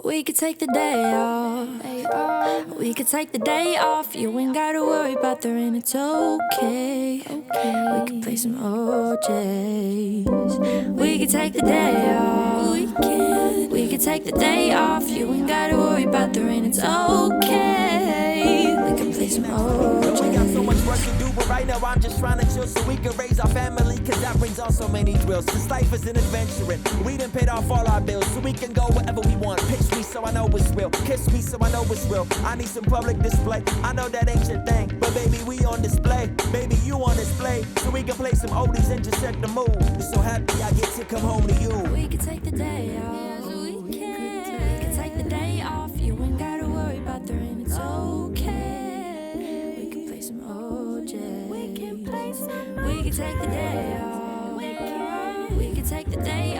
We could take the day off. We could take the day off. You ain't gotta worry about the rain, it's okay. We could play some OJs. We could take the day off. We could take the day off. You ain't gotta worry about the rain, it's okay. We could play some OJs. We got so much work to do, but right now I'm just trying to chill so we can raise our family, cause that brings on so many thrills. This life is an adventure and we done paid off all our bills, so we can go wherever we want. Pitch me so I know it's real, kiss me so I know it's real. I need some public display, I know that ain't your thing, but baby we on display, baby you on display, so we can play some oldies and just set the mood. So happy I get to come home to you. We could take the day off. We could take the day off. You ain't gotta worry about the rain, it's okay. We can play some OJ. We can take the day off. We can take the day